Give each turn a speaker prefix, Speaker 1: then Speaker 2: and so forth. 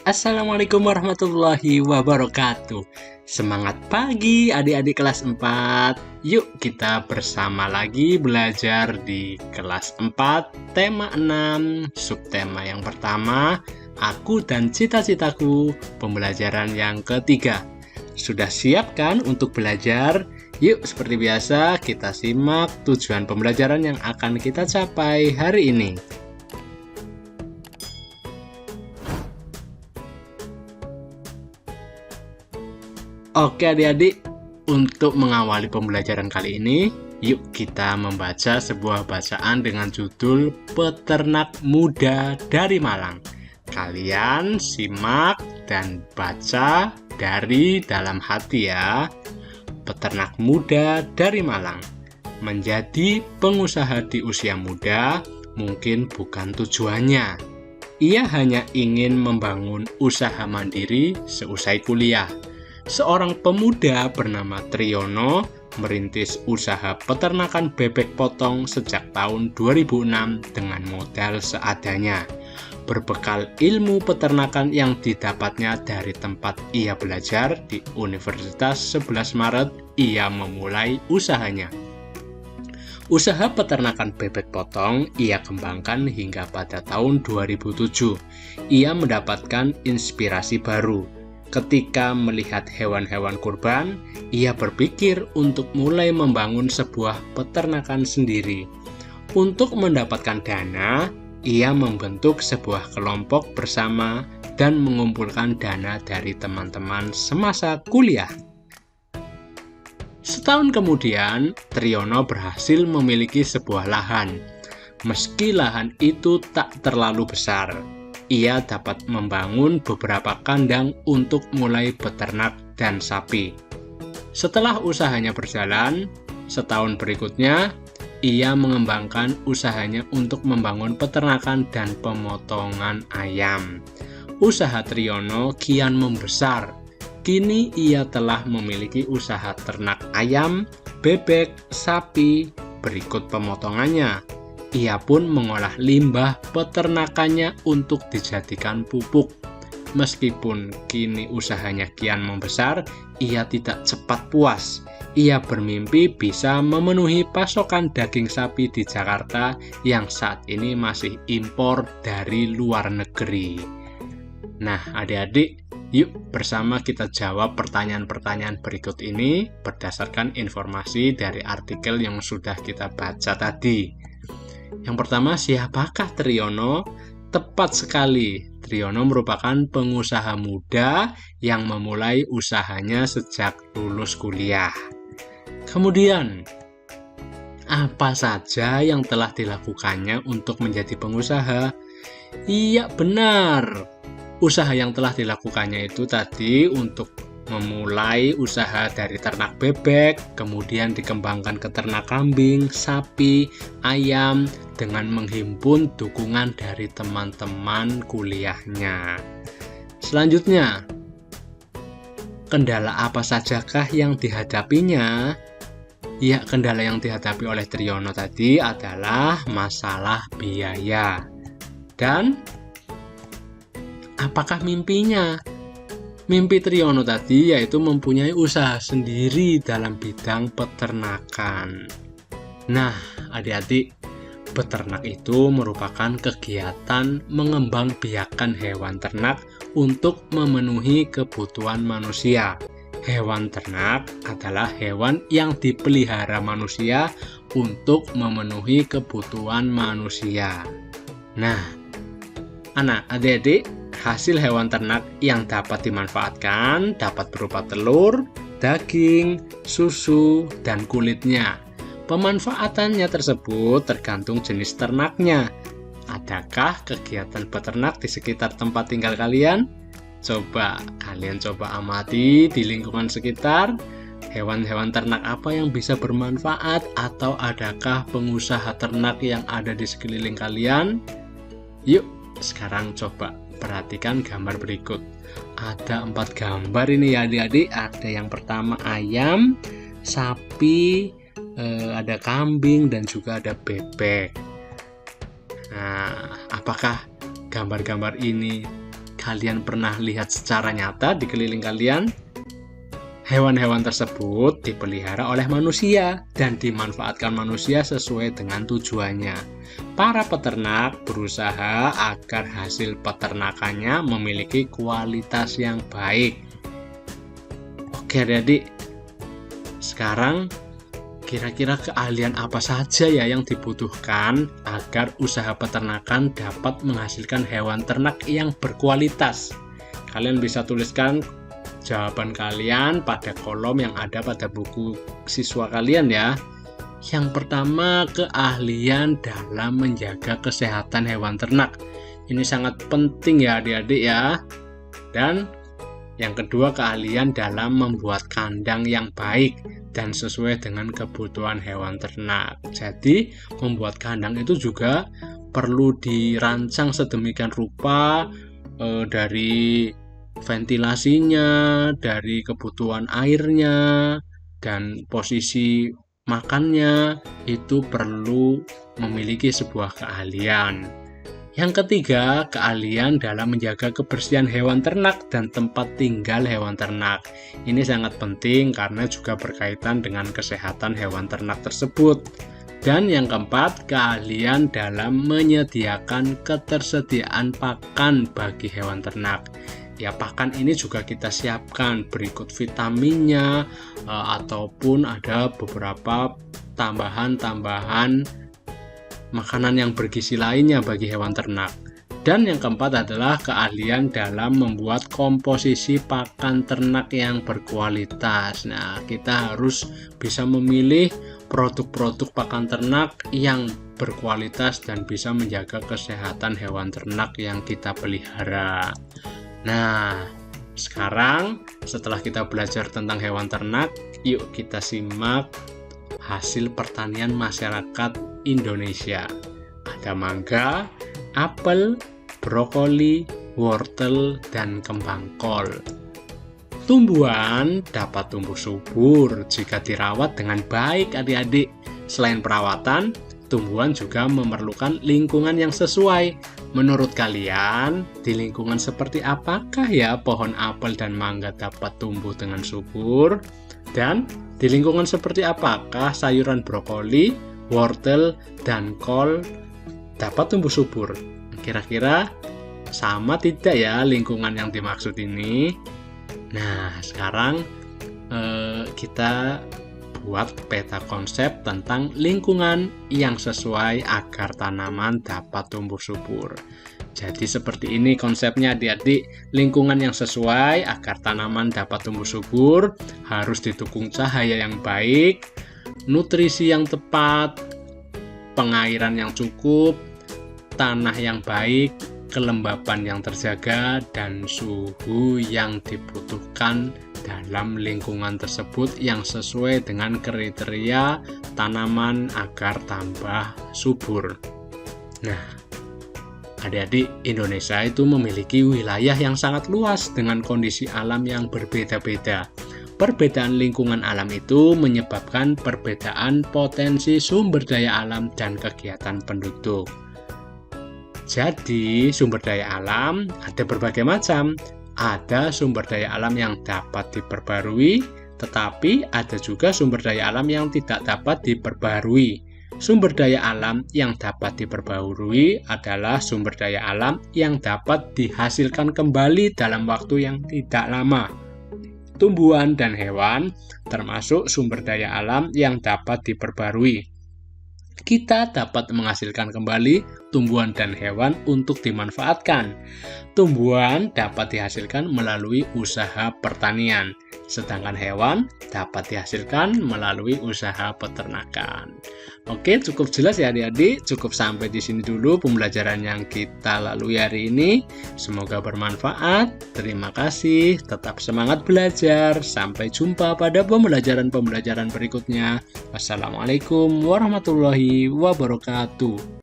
Speaker 1: Assalamualaikum warahmatullahi wabarakatuh. Semangat pagi adik-adik kelas 4. Yuk kita bersama lagi belajar di kelas 4, tema 6, subtema yang pertama, aku dan cita-citaku, pembelajaran yang ketiga. Sudah siap kan untuk belajar? Yuk seperti biasa kita simak tujuan pembelajaran yang akan kita capai hari ini. Oke adik-adik, untuk mengawali pembelajaran kali ini, yuk kita membaca sebuah bacaan dengan judul Peternak Muda dari Malang. Kalian simak dan baca dari dalam hati ya. Peternak muda dari Malang. Menjadi pengusaha di usia muda mungkin bukan tujuannya. Ia hanya ingin membangun usaha mandiri seusai kuliah. Seorang pemuda bernama Triyono merintis usaha peternakan bebek potong sejak tahun 2006 dengan modal seadanya. Berbekal ilmu peternakan yang didapatnya dari tempat ia belajar di Universitas 11 Maret, ia memulai usahanya. Usaha peternakan bebek potong ia kembangkan hingga pada tahun 2007. Ia mendapatkan inspirasi baru. Ketika melihat hewan-hewan kurban, ia berpikir untuk mulai membangun sebuah peternakan sendiri. Untuk mendapatkan dana, ia membentuk sebuah kelompok bersama dan mengumpulkan dana dari teman-teman semasa kuliah. Setahun kemudian, Triyono berhasil memiliki sebuah lahan. Meski lahan itu tak terlalu besar, ia dapat membangun beberapa kandang untuk mulai beternak dan sapi. Setelah usahanya berjalan, setahun berikutnya, ia mengembangkan usahanya untuk membangun peternakan dan pemotongan ayam. Usaha Triyono kian membesar. Kini ia telah memiliki usaha ternak ayam, bebek, sapi, berikut pemotongannya. Ia pun mengolah limbah peternakannya untuk dijadikan pupuk. Meskipun kini usahanya kian membesar, ia tidak cepat puas. Ia bermimpi bisa memenuhi pasokan daging sapi di Jakarta yang saat ini masih impor dari luar negeri. Nah, adik-adik, yuk bersama kita jawab pertanyaan-pertanyaan berikut ini berdasarkan informasi dari artikel yang sudah kita baca tadi. Yang pertama, siapakah Triyono? Tepat sekali, Triyono merupakan pengusaha muda yang memulai usahanya sejak lulus kuliah. Kemudian, apa saja yang telah dilakukannya untuk menjadi pengusaha? Iya, benar. Usaha yang telah dilakukannya itu tadi untuk memulai usaha dari ternak bebek, kemudian dikembangkan ke ternak kambing, sapi, ayam, dengan menghimpun dukungan dari teman-teman kuliahnya. Selanjutnya, kendala apa sajakah yang dihadapinya? Ya, kendala yang dihadapi oleh Triyono tadi adalah masalah biaya. Dan apakah mimpinya? Mimpi Triyono tadi yaitu mempunyai usaha sendiri dalam bidang peternakan. Nah, adik-adik, beternak itu merupakan kegiatan mengembangbiakan hewan ternak untuk memenuhi kebutuhan manusia. Hewan ternak adalah hewan yang dipelihara manusia untuk memenuhi kebutuhan manusia. Nah, adik-adik, hasil hewan ternak yang dapat dimanfaatkan dapat berupa telur, daging, susu, dan kulitnya. Pemanfaatannya tersebut tergantung jenis ternaknya. Adakah kegiatan beternak di sekitar tempat tinggal kalian? Kalian coba amati di lingkungan sekitar, hewan-hewan ternak apa yang bisa bermanfaat, atau adakah pengusaha ternak yang ada di sekeliling kalian? Yuk, sekarang coba perhatikan gambar berikut. Ada 4 gambar ini ya adik-adik. Ada yang pertama ayam, sapi, ada kambing, dan juga ada bebek. Nah, apakah gambar-gambar ini kalian pernah lihat secara nyata di keliling kalian, hewan-hewan tersebut dipelihara oleh manusia dan dimanfaatkan manusia sesuai dengan tujuannya. Para peternak berusaha agar hasil peternakannya memiliki kualitas yang baik. Oke adik-adik, sekarang kira-kira keahlian apa saja ya yang dibutuhkan agar usaha peternakan dapat menghasilkan hewan ternak yang berkualitas? Kalian bisa tuliskan jawaban kalian pada kolom yang ada pada buku siswa kalian ya. Yang pertama, keahlian dalam menjaga kesehatan hewan ternak. Ini sangat penting ya adik-adik ya. Dan yang kedua, keahlian dalam membuat kandang yang baik dan sesuai dengan kebutuhan hewan ternak. Jadi, membuat kandang itu juga perlu dirancang sedemikian rupa dari ventilasinya, dari kebutuhan airnya, dan posisi makannya itu perlu memiliki sebuah keahlian. Yang ketiga, keahlian dalam menjaga kebersihan hewan ternak dan tempat tinggal hewan ternak. Ini sangat penting karena juga berkaitan dengan kesehatan hewan ternak tersebut. Dan yang keempat, keahlian dalam menyediakan ketersediaan pakan bagi hewan ternak. Ya, pakan ini juga kita siapkan berikut vitaminnya ataupun ada beberapa tambahan-tambahan makanan yang bergizi lainnya bagi hewan ternak. Dan yang keempat adalah keahlian dalam membuat komposisi pakan ternak yang berkualitas. Nah, kita harus bisa memilih produk-produk pakan ternak yang berkualitas dan bisa menjaga kesehatan hewan ternak yang kita pelihara. Nah, sekarang setelah kita belajar tentang hewan ternak, yuk kita simak hasil pertanian masyarakat Indonesia. Ada mangga, apel, brokoli, wortel, dan kembang kol. Tumbuhan dapat tumbuh subur jika dirawat dengan baik adik-adik. Selain perawatan, tumbuhan juga memerlukan lingkungan yang sesuai. Menurut kalian, di lingkungan seperti apakah ya pohon apel dan mangga dapat tumbuh dengan subur? Dan di lingkungan seperti apakah sayuran brokoli, wortel, dan kol dapat tumbuh subur? Kira-kira sama tidak ya lingkungan yang dimaksud ini? Nah, sekarang kita buat peta konsep tentang lingkungan yang sesuai agar tanaman dapat tumbuh subur. Jadi seperti ini konsepnya adik-adik. Lingkungan yang sesuai agar tanaman dapat tumbuh subur harus didukung cahaya yang baik, nutrisi yang tepat, pengairan yang cukup, tanah yang baik, kelembapan yang terjaga, dan suhu yang dibutuhkan dalam lingkungan tersebut yang sesuai dengan kriteria tanaman agar tambah subur. Nah, adik-adik, Indonesia itu memiliki wilayah yang sangat luas dengan kondisi alam yang berbeda-beda. Perbedaan lingkungan alam itu menyebabkan perbedaan potensi sumber daya alam dan kegiatan penduduk. Jadi, sumber daya alam ada berbagai macam. Ada sumber daya alam yang dapat diperbarui, tetapi ada juga sumber daya alam yang tidak dapat diperbarui. Sumber daya alam yang dapat diperbarui adalah sumber daya alam yang dapat dihasilkan kembali dalam waktu yang tidak lama. Tumbuhan dan hewan termasuk sumber daya alam yang dapat diperbarui. Kita dapat menghasilkan kembali tumbuhan dan hewan untuk dimanfaatkan. Tumbuhan dapat dihasilkan melalui usaha pertanian, sedangkan hewan dapat dihasilkan melalui usaha peternakan. Oke, cukup jelas ya adik-adik. Cukup sampai di sini dulu pembelajaran yang kita lalui hari ini. Semoga bermanfaat. Terima kasih. Tetap semangat belajar. Sampai jumpa pada pembelajaran-pembelajaran berikutnya. Wassalamualaikum warahmatullahi wabarakatuh.